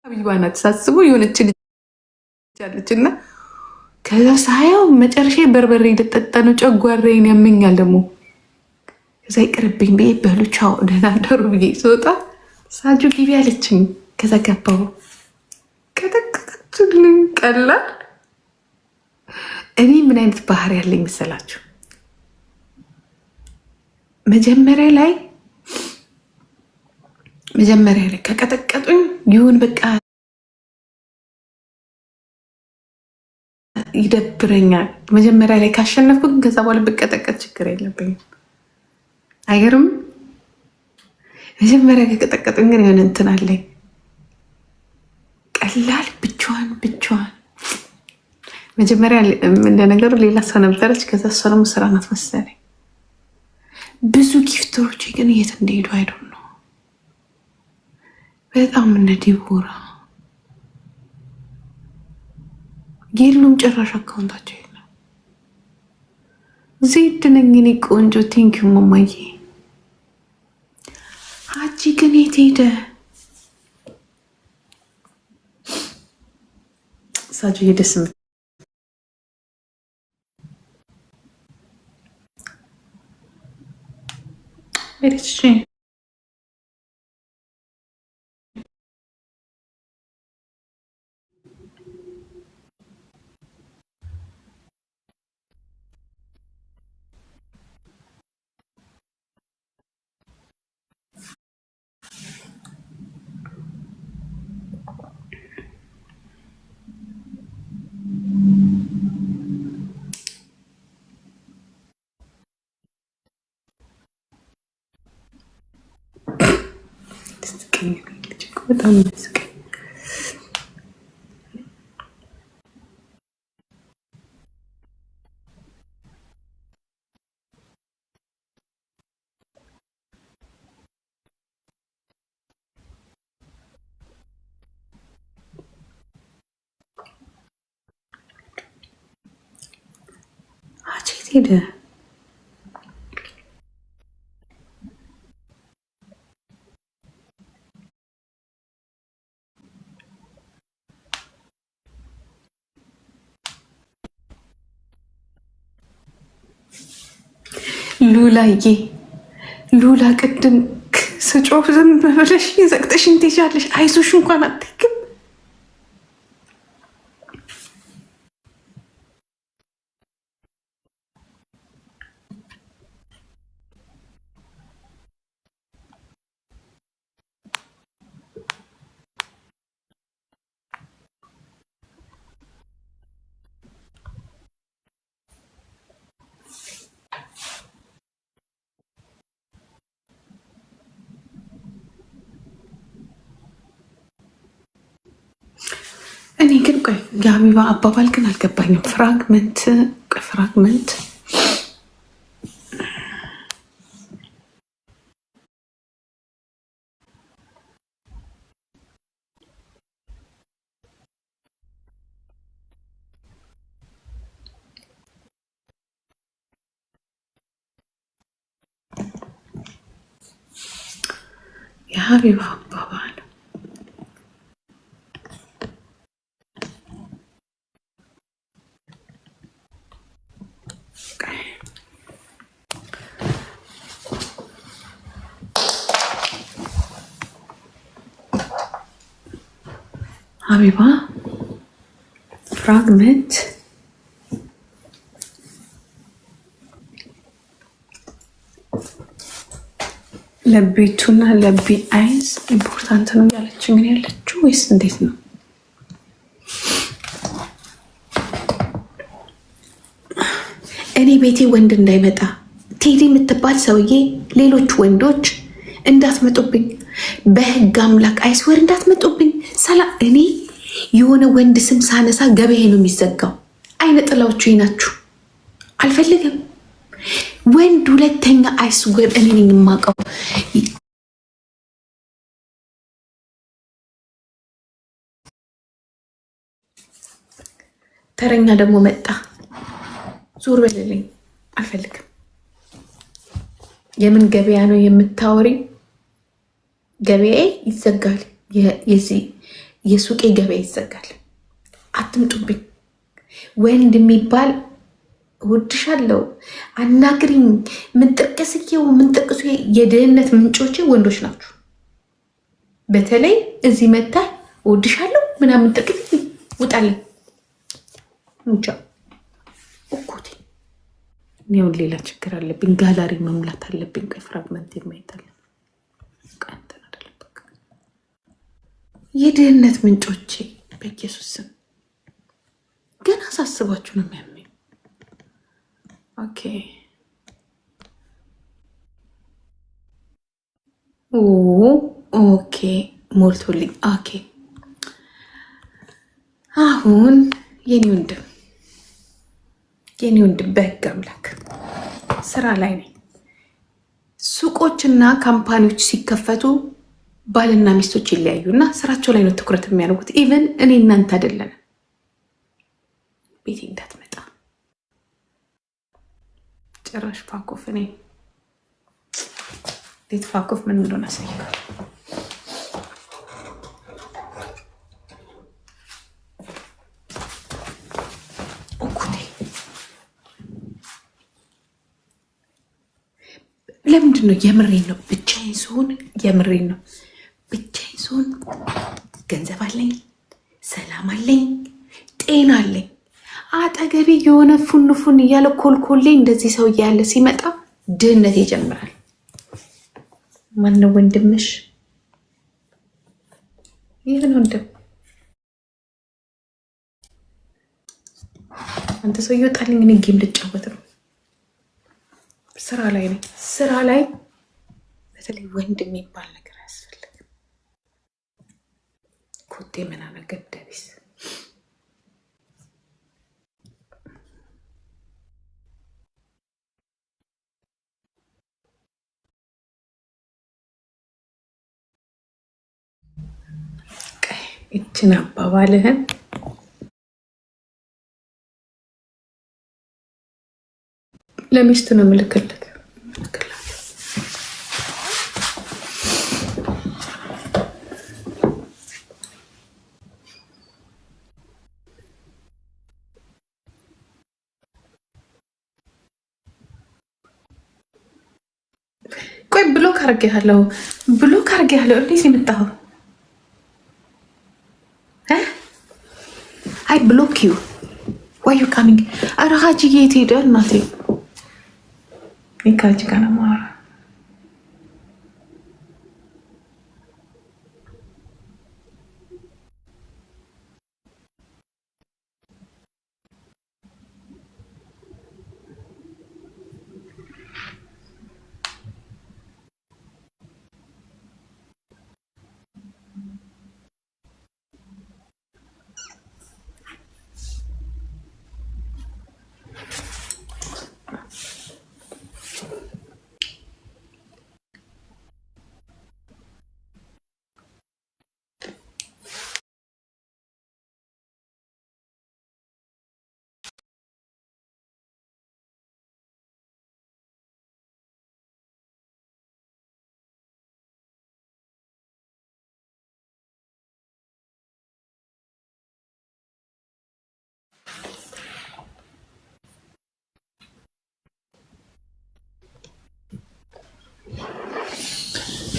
ሀቢባናት ሳስቡ የሆነች ልጅ አለች እና ከዛ ሳያው መጨረሻ በርበሬ ልጠጣ ነው፣ ጨጓራዬን ያመኛል ደግሞ። ከዛ ይቅርብኝ ብዬ በሉ ቻው ደህና ደሩ ብዬ ስወጣ ሳጁ ግቢ አለችኝ። ከዛ ገባሁ። ቀጠቅጥልኝ ቀላል። እኔ ምን አይነት ባህሪ ያለኝ መሰላችሁ? መጀመሪያ ላይ ከቀጠቀጡኝ ይሁን በቃ ይደብረኛል። መጀመሪያ ላይ ካሸነፍኩ ግን ከዛ በኋላ ብቀጠቀጥ ችግር የለብኝም። አይገርም? መጀመሪያ ከቀጠቀጡኝ ግን የሆነ እንትን አለኝ። ቀላል ብቻዋን መጀመሪያ እንደነገሩ ሌላ ሰው ነበረች። ከዛ እሷ ደግሞ ስራ ናት መሰለኝ። ብዙ ጊፍተሮች ግን የት እንደሄዱ አይዶን ነው። በጣም እነ ዲቦራ የሉም ጭራሽ አካውንታቸው የለም። ዜድ ነኝ እኔ ቆንጆ። ቴንኪዩ ማማዬ። ሀጂ ግን የት ሄደ? ሳጁ የደስ ሄደች። በጣም መስቀኝ አቼት ሄደ። ሉላ ቅድም ስጮፍ ዝም ብለሽ ዘግተሽን ትሄጃለሽ። አይዞሽ እንኳን አትይም። እኔ ግን ቆይ የሀቢባ አባባል ግን አልገባኝም። ፍራግመንት የሀቢባ አባባል ሀቢባ ፍራግመንት ለቤቱና ለቢ አይዝ ኢምፖርታንት ነው ያለች ምን ያለችው ወይስ እንዴት ነው? እኔ ቤቴ ወንድ እንዳይመጣ ቴዲ የምትባል ሰውዬ ሌሎች ወንዶች እንዳትመጡብኝ በህግ አምላክ አይስወር እንዳትመጡብኝ። እኔ የሆነ ወንድ ስም ሳነሳ ገበያ ነው የሚዘጋው። አይነ ጥላዎቹ ናችሁ። አልፈልግም ወንድ ሁለተኛ አይስወር። እኔ ነኝ የማውቀው። ተረኛ ደግሞ መጣ። ዞር በልልኝ። አልፈልግም። የምን ገበያ ነው የምታወሪ? ገበያ ይዘጋል። የዚህ የሱቄ ገበያ ይዘጋል። አትምጡብኝ። ወንድ የሚባል እወድሻለሁ አናግሪኝ ምንጥቅስዬው ምንጥቅሱ የድህነት ምንጮቼ ወንዶች ናቸው። በተለይ እዚህ መታ እወድሻለሁ ምናምን ጥቅስ ውጣልኝ ሙጫ እኮቴ ነው። ሌላ ችግር አለብኝ። ጋላሪ መሙላት አለብኝ። ፍራግመንት የማይታለ የድህነት ምንጮቼ በኢየሱስ ስም ገና አሳስባችሁ ነው የሚያመኝ። ኦኬ ኦኬ ሞልቶልኝ። ኦኬ አሁን የኔ ወንድም በህግ አምላክ ስራ ላይ ነኝ። ሱቆችና ካምፓኒዎች ሲከፈቱ ባልና ሚስቶች ይለያዩና ስራቸው ላይ ነው ትኩረት የሚያደርጉት። ኢቨን እኔ እናንተ አይደለን። ቤቴ እንዳትመጣ ጭራሽ ፋኮፍ እኔ ቤት ፋኮፍ ምን እንደሆነ አሳይካል። ለምንድን ነው የምሬን ነው። ብቻዬን ስሆን የምሬን ነው። ብቻዬን ስሆን ገንዘብ አለኝ፣ ሰላም አለኝ፣ ጤና አለኝ። አጠገቤ የሆነ ፉን እያለ ኮልኮሌ እንደዚህ ሰው እያለ ሲመጣ ድህነት ይጀምራል። ማነው ወንድምሽ? ይህን ወንድም አንተ ሰው ይወጣልኝ። እኔ ጌም ልጫወት ነው። ስራ ላይ ነኝ። ስራ ላይ በተለይ ወንድ የሚባል ነገር አያስፈልግም። ኮቴ ምናምን ገደቢስ ይችን አባባልህን ለሚስት ነው ምልክለት። ቆይ ብሎክ አድርጌያለሁ። እንዴት የመጣኸው? አይ ብሎክ ዩ ዋይ ዩ ካሚንግ። ኧረ ሀጂዬ የት ሄደ እናቴ? ከአንቺ ጋር ነው የማወራው።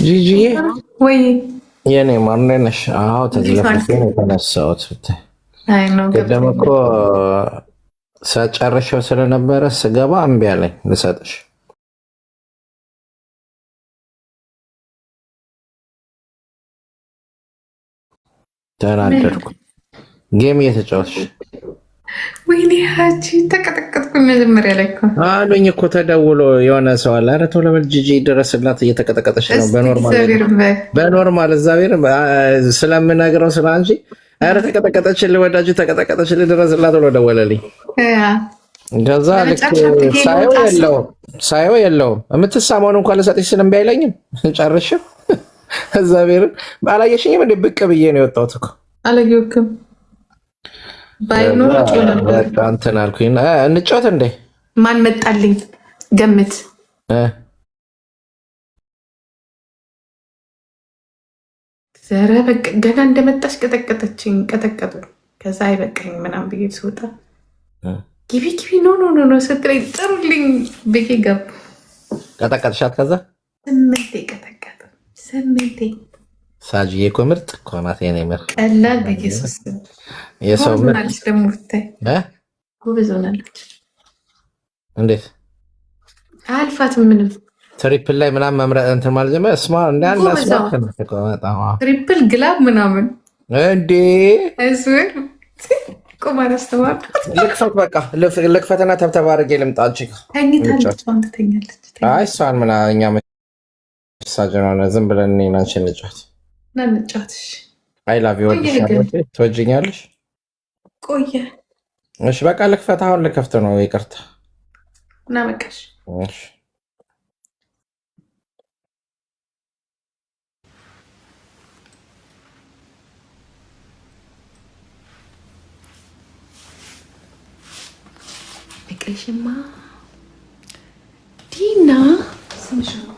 ጂጂዬ ወይ የኔ ማር እንዴት ነሽ? አዎ ተዝለፍልፌ ነው የተነሳሁት። ቅድም እኮ ሳጨርሸው ስለነበረ ስገባ እምቢ አለኝ ልሰጥሽ። ተናደድኩ። ጌም እየተጫወትሽ ወይኔ ሀጂ ተቀጠቀጥኩኝ። መጀመሪያ ላይ እኮ አሉኝ እኮ ተደውሎ የሆነ ሰው አለ። ኧረ ቶሎ በል ጂጂ ድረስላት እየተቀጠቀጠች ነው። በኖርማል እግዚአብሔር ስለምነግረው ስለ አንቺ ኧረ ተቀጠቀጠችልህ ወዳጁ ተቀጠቀጠችልህ ድረስላት ብሎ ደወለልኝ። ከዛ ልክ ሳየው የለውም የምትሳመውን እንኳን ልሰጥሽ ስለምቢ አይለኝም። ጨርሽም እግዚአብሔርን ባላየሽኝም እንደ ብቅ ብዬ ነው የወጣሁት እኮ አላየሁትም። ባይኖር እንትን አልኩኝ። እንጫወት እንዴ? ማን መጣልኝ? ገምት። ኧረ በቃ ገና እንደመጣች ቀጠቀጠችኝ፣ ቀጠቀጡ። ከዛ አይበቃኝ ምናምን ብዬ ስወጣ ግቢ ግቢ ኖ ስትለኝ ጥሩልኝ ብዬ ገቡ። ቀጠቀጥሻት? ከዛ 8 ቀጠቀጡ። 8 ሳጅዬ እኮ ምርጥ እኮ ናት። የኔ ምር ቀላል በኢየሱስ የሰው ሆናለች። ደግሞ ብታይ ጎበዝ ሆናለች። እንዴት አልፋትም ምንም ትሪፕል ላይ ምናምን መምረጥ እንትን ማለት ጀመረ። ስማ ትሪፕል ግላብ ምናምን እንዴ ቁማር አስተማር ልክፈት። በቃ ልክፈትና ተብተባ አድርጌ ልምጣ። አንቺ ተኝታለች፣ ትተኛለች። አይ እሷን ምና እኛ መሳጅን ሆነ ዝም ብለን እኔ እና አንቺ እንጫወት እና እንጫወት። አይ ላቭ ዩ ትወጂኛለሽ? ቆየ እሺ በቃ ልክፈት። አሁን ልከፍት ነው። ይቅርታ እና በቃሽ። እሺ በቃሽማ ዲና ስምሽ ነው